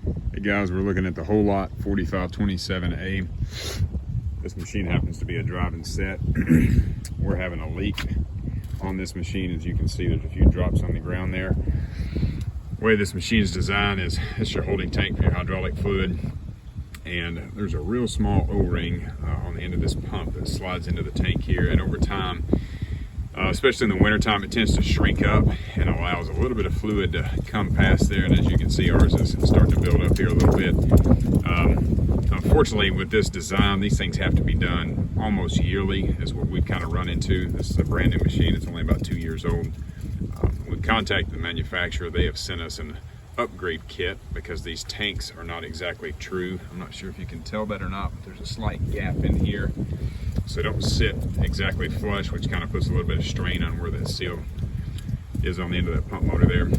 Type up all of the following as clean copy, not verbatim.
Hey guys, we're looking at the Haulotte 4527A. This machine happens to be a driving set. We're having a leak on this machine. As you can see, there's a few drops on the ground there. The way this machine is designed is it's your holding tank for your hydraulic fluid. And there's a real small O-ring on the end of this pump that slides into the tank here. And over time, especially in the wintertime, it tends to shrink up and allows a little bit of fluid to come past there. And as you can see, ours is starting to build up here a little bit. Unfortunately, with this design, these things have to be done almost yearly, is what we've kind of run into. This is a brand new machine. It's only about 2 years old. We contacted the manufacturer. They have sent us an upgrade kit because these tanks are not exactly true. I'm not sure if you can tell that or not, but there's a slight gap in here. So they don't sit exactly flush, which kind of puts a little bit of strain on where the seal is on the end of that pump motor there.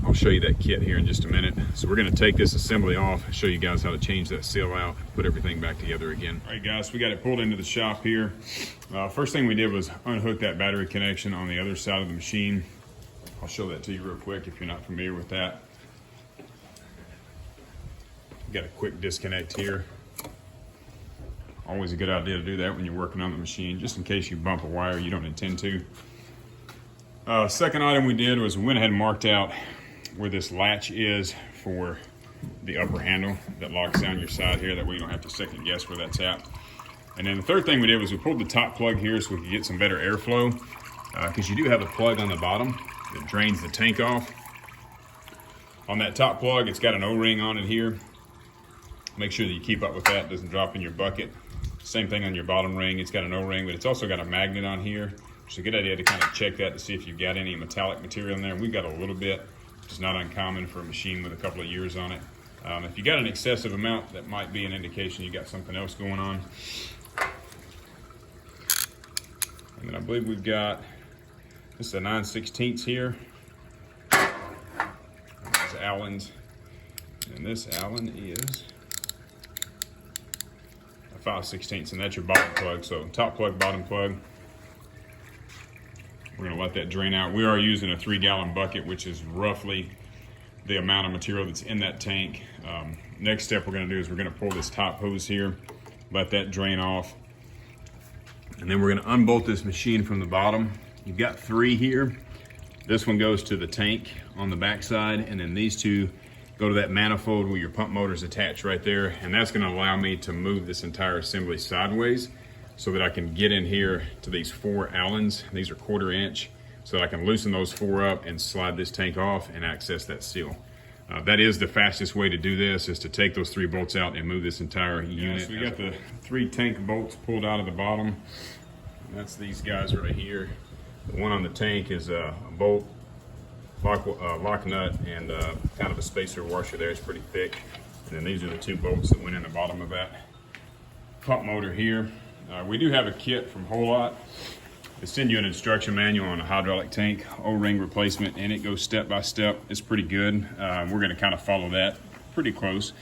I'll show you that kit here in just a minute. So we're going to take this assembly off, show you guys how to change that seal out, put everything back together again. All right guys, we got it pulled into the shop here. First thing we did was unhook that battery connection on the other side of the machine. I'll show that to you real quick if you're not familiar with that. Got a quick disconnect here. Always a good idea to do that when you're working on the machine, just in case you bump a wire you don't intend to. Second item we did was we went ahead and marked out where this latch is for the upper handle that locks down your side here. That way you don't have to second guess where that's at. And then the third thing we did was we pulled the top plug here so we could get some better airflow, because you do have a plug on the bottom that drains the tank off. On that top plug, it's got an O-ring on it here. Make sure that you keep up with that, it doesn't drop in your bucket. Same thing on your bottom ring, it's got an O-ring, but it's also got a magnet on here. It's a good idea to kind of check that to see if you've got any metallic material in there. We've got a little bit, which is not uncommon for a machine with a couple of years on it. If you got an excessive amount, that might be an indication you got something else going on. And then I believe we've got, this is a 9/16 here. This is Allen's, and this Allen is 5/16, and that's your bottom plug. So top plug, bottom plug. We're gonna let that drain out. We are using a 3-gallon bucket, which is roughly the amount of material that's in that tank. Next step we're gonna do is we're gonna pull this top hose here, let that drain off. And then we're gonna unbolt this machine from the bottom. You've got 3 here. This one goes to the tank on the back side, and then these 2 go to that manifold where your pump motor is attached right there. And that's gonna allow me to move this entire assembly sideways so that I can get in here to these 4 Allens. These are 1/4 inch, so that I can loosen those 4 up and slide this tank off and access that seal. That is the fastest way to do this, is to take those 3 bolts out and move this entire unit. So we got the 3 tank bolts pulled out of the bottom. And that's these guys right here. The one on the tank is a bolt, lock nut, and kind of a spacer washer there. It's pretty thick. And then these are the 2 bolts that went in the bottom of that pump motor here. We do have a kit from Haulotte. They send you an instruction manual on a hydraulic tank O-ring replacement, and it goes step by step. It's pretty good. We're going to kind of follow that pretty close.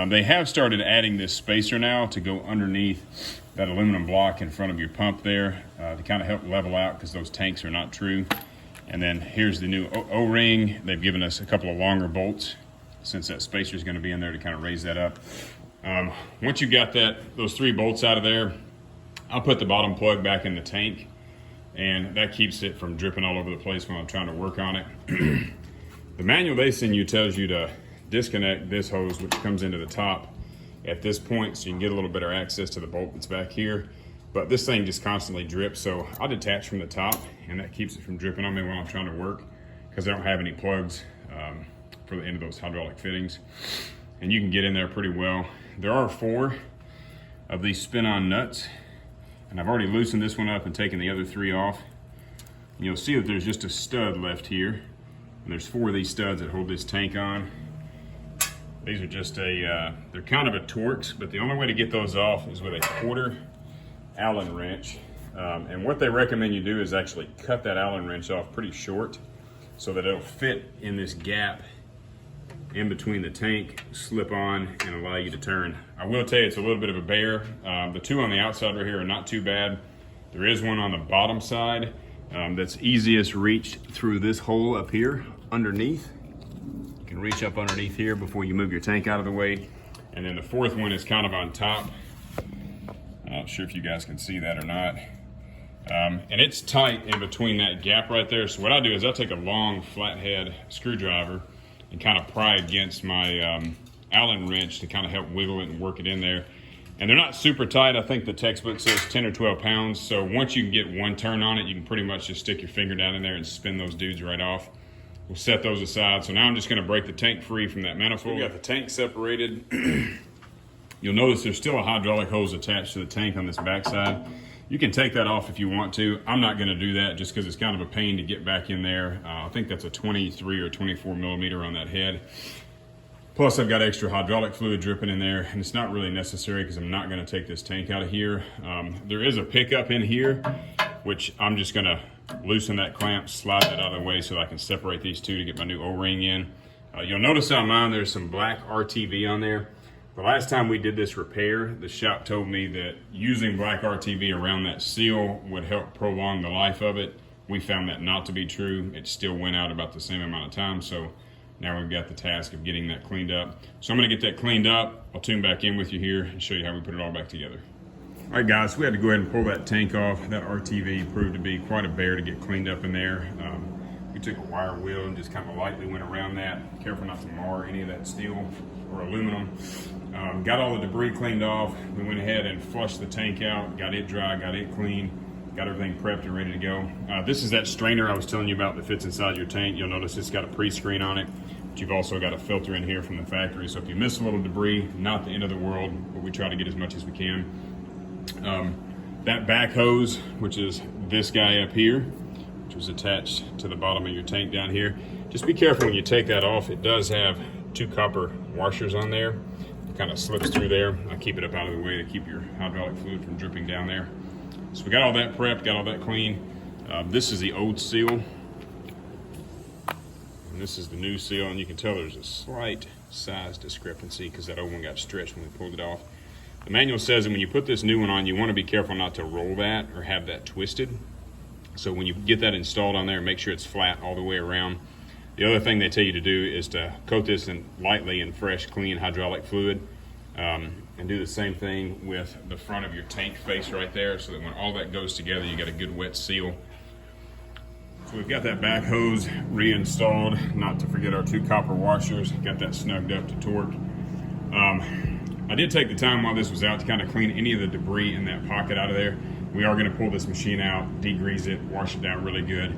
They have started adding this spacer now to go underneath that aluminum block in front of your pump there, to kind of help level out, because those tanks are not true. And then here's the new O-ring. They've given us a couple of longer bolts, since that spacer is going to be in there to kind of raise that up. Once you got those 3 bolts out of there, I'll put the bottom plug back in the tank, and that keeps it from dripping all over the place when I'm trying to work on it. The manual they send you tells you to disconnect this hose, which comes into the top at this point, so you can get a little better access to the bolt that's back here. But this thing just constantly drips, so I'll detach from the top, and that keeps it from dripping on me when I'm trying to work, because I don't have any plugs for the end of those hydraulic fittings. And you can get in there pretty well. There are 4 of these spin-on nuts, and I've already loosened this one up and taken the other 3 off. And you'll see that there's just a stud left here, and there's 4 of these studs that hold this tank on. These are just they're kind of a Torx, but the only way to get those off is with a 1/4 Allen wrench. And what they recommend you do is actually cut that Allen wrench off pretty short, so that it'll fit in this gap in between the tank, slip on, and allow you to turn. I will tell you, it's a little bit of a bear. The 2 on the outside right here are not too bad. There is one on the bottom side that's easiest reached through this hole up here underneath. You can reach up underneath here before you move your tank out of the way. And then the fourth one is kind of on top. I'm not sure if you guys can see that or not. And it's tight in between that gap right there. So what I do is I take a long flathead screwdriver and kind of pry against my Allen wrench to kind of help wiggle it and work it in there. And they're not super tight. I think the textbook says 10 or 12 pounds. So once you can get one turn on it, you can pretty much just stick your finger down in there and spin those dudes right off. We'll set those aside. So now I'm just gonna break the tank free from that manifold. We got the tank separated. You'll notice there's still a hydraulic hose attached to the tank on this backside. You can take that off if you want to. I'm not gonna do that just because it's kind of a pain to get back in there. I think that's a 23 or 24 millimeter on that head. Plus I've got extra hydraulic fluid dripping in there, and it's not really necessary because I'm not gonna take this tank out of here. There is a pickup in here, which I'm just gonna loosen that clamp, slide that out of the way so that I can separate these two to get my new O-ring in. You'll notice on mine there's some black RTV on there. The last time we did this repair, the shop told me that using black RTV around that seal would help prolong the life of it. We found that not to be true. It still went out about the same amount of time, so now we've got the task of getting that cleaned up. So I'm gonna get that cleaned up. I'll tune back in with you here and show you how we put it all back together. All right, guys, we had to go ahead and pull that tank off. That RTV proved to be quite a bear to get cleaned up in there. We took a wire wheel and just kind of lightly went around that. Careful not to mar any of that steel or aluminum. Got all the debris cleaned off. We went ahead and flushed the tank out, got it dry, got it clean, got everything prepped and ready to go. This is that strainer I was telling you about that fits inside your tank. You'll notice it's got a pre-screen on it, but you've also got a filter in here from the factory. So if you miss a little debris, not the end of the world, but we try to get as much as we can. That back hose, which is this guy up here, which was attached to the bottom of your tank down here. Just be careful when you take that off. It does have 2 copper washers on there. It kind of slips through there. I keep it up out of the way to keep your hydraulic fluid from dripping down there. So we got all that prepped, got all that clean. This is the old seal. And this is the new seal, and you can tell there's a slight size discrepancy because that old one got stretched when we pulled it off. The manual says that when you put this new one on, you want to be careful not to roll that or have that twisted. So when you get that installed on there, make sure it's flat all the way around. The other thing they tell you to do is to coat this lightly in fresh, clean hydraulic fluid, and do the same thing with the front of your tank face right there, so that when all that goes together, you got a good wet seal. So we've got that back hose reinstalled, not to forget our 2 copper washers, got that snugged up to torque. I did take the time while this was out to kind of clean any of the debris in that pocket out of there. We are going to pull this machine out, degrease it, wash it down really good,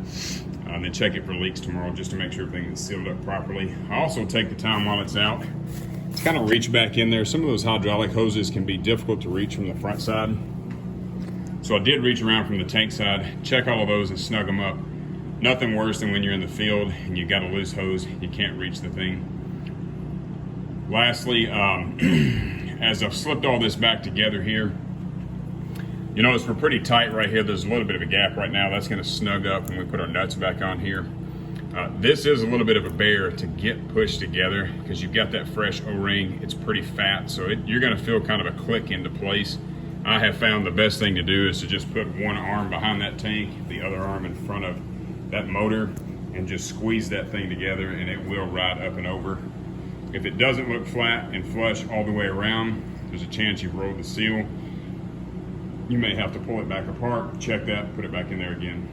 and then check it for leaks tomorrow just to make sure everything is sealed up properly. I also take the time while it's out to kind of reach back in there. Some of those hydraulic hoses can be difficult to reach from the front side. So I did reach around from the tank side, check all of those and snug them up. Nothing worse than when you're in the field and you've got a loose hose, you can't reach the thing. Lastly, as I've slipped all this back together here, you notice we're pretty tight right here. There's a little bit of a gap right now. That's gonna snug up when we put our nuts back on here. This is a little bit of a bear to get pushed together because you've got that fresh O-ring. It's pretty fat, so you're gonna feel kind of a click into place. I have found the best thing to do is to just put one arm behind that tank, the other arm in front of that motor, and just squeeze that thing together and it will ride up and over. If it doesn't look flat and flush all the way around, there's a chance you've rolled the seal. You may have to pull it back apart, check that, put it back in there again.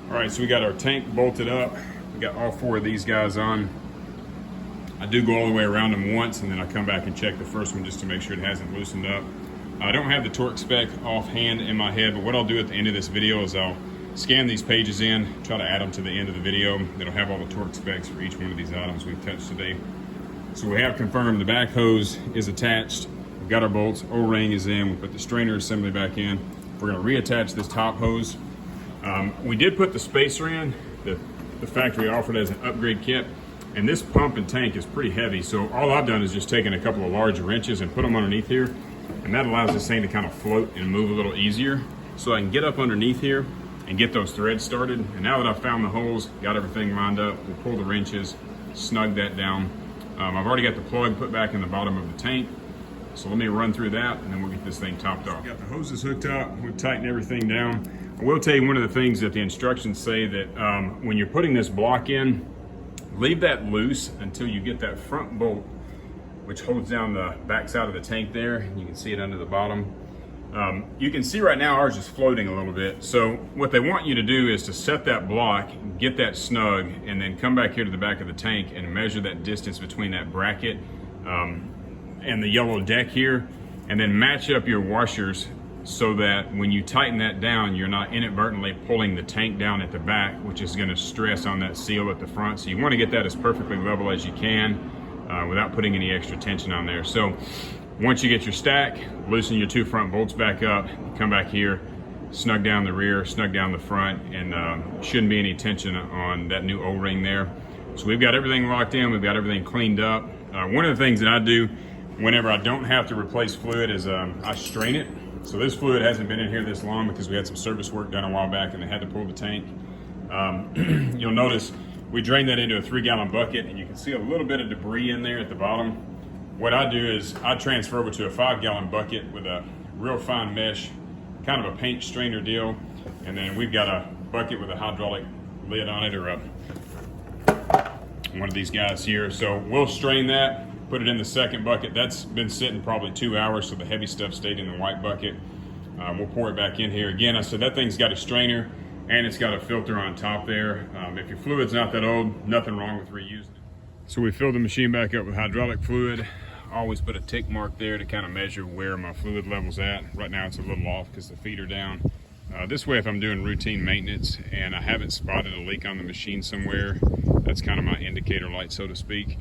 All right, so we got our tank bolted up. We got all 4 of these guys on. I do go all the way around them once, and then I come back and check the first one just to make sure it hasn't loosened up. I don't have the torque spec offhand in my head, but what I'll do at the end of this video is I'll scan these pages in, try to add them to the end of the video. It'll have all the torque specs for each one of these items we've touched today. So we have confirmed the back hose is attached. We've got our bolts, O-ring is in. We put the strainer assembly back in. We're gonna reattach this top hose. We did put the spacer in, the factory offered as an upgrade kit. And this pump and tank is pretty heavy. So all I've done is just taken a couple of large wrenches and put them underneath here. And that allows this thing to kind of float and move a little easier. So I can get up underneath here and get those threads started. And now that I've found the holes, got everything lined up, we'll pull the wrenches, snug that down. I've already got the plug put back in the bottom of the tank. So let me run through that and then we'll get this thing topped off. Got the hoses hooked up, we've tightened everything down. I will tell you one of the things that the instructions say that when you're putting this block in, Leave that loose until you get that front bolt, which holds down the back side of the tank there. You can see it under the bottom. You can see right now ours is floating a little bit. So what they want you to do is to set that block, get that snug, and then come back here to the back of the tank and measure that distance between that bracket and the yellow deck here, and then match up your washers so that when you tighten that down, you're not inadvertently pulling the tank down at the back, which is going to stress on that seal at the front. So you want to get that as perfectly level as you can without putting any extra tension on there. So once you get your stack, loosen your 2 front bolts back up, come back here, snug down the rear, snug down the front, and shouldn't be any tension on that new O-ring there. So we've got everything locked in, we've got everything cleaned up. One of the things that I do whenever I don't have to replace fluid is I strain it. So this fluid hasn't been in here this long because we had some service work done a while back and they had to pull the tank. You'll notice we drained that into a 3-gallon bucket, and you can see a little bit of debris in there at the bottom. What I do is I transfer over to a 5-gallon bucket with a real fine mesh, kind of a paint strainer deal, and then we've got a bucket with a hydraulic lid on it, or one of these guys here. So we'll strain that, put it in the second bucket. That's been sitting probably 2 hours, so the heavy stuff stayed in the white bucket. We'll pour it back in here. Again, I said that thing's got a strainer and it's got a filter on top there. If your fluid's not that old, nothing wrong with reusing it. So we filled the machine back up with hydraulic fluid. Always put a tick mark there to kind of measure where my fluid level's at. Right now it's a little off because the feet are down. This way, if I'm doing routine maintenance and I haven't spotted a leak on the machine somewhere, that's kind of my indicator light, so to speak.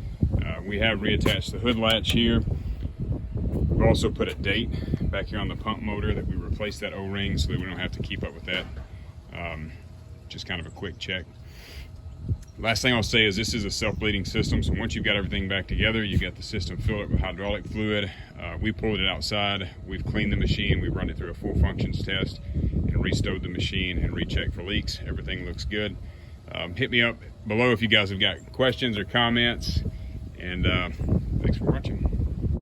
We have reattached the hood latch here. We've also put a date back here on the pump motor that we replaced that O-ring so that we don't have to keep up with that. Just kind of a quick check. Last thing I'll say is this is a self-bleeding system, so once you've got everything back together, you've got the system filled up with hydraulic fluid. We pulled it outside, we've cleaned the machine, we've run it through a full functions test and restowed the machine and rechecked for leaks. Everything looks good. Hit me up below if you guys have got questions or comments, and thanks for watching.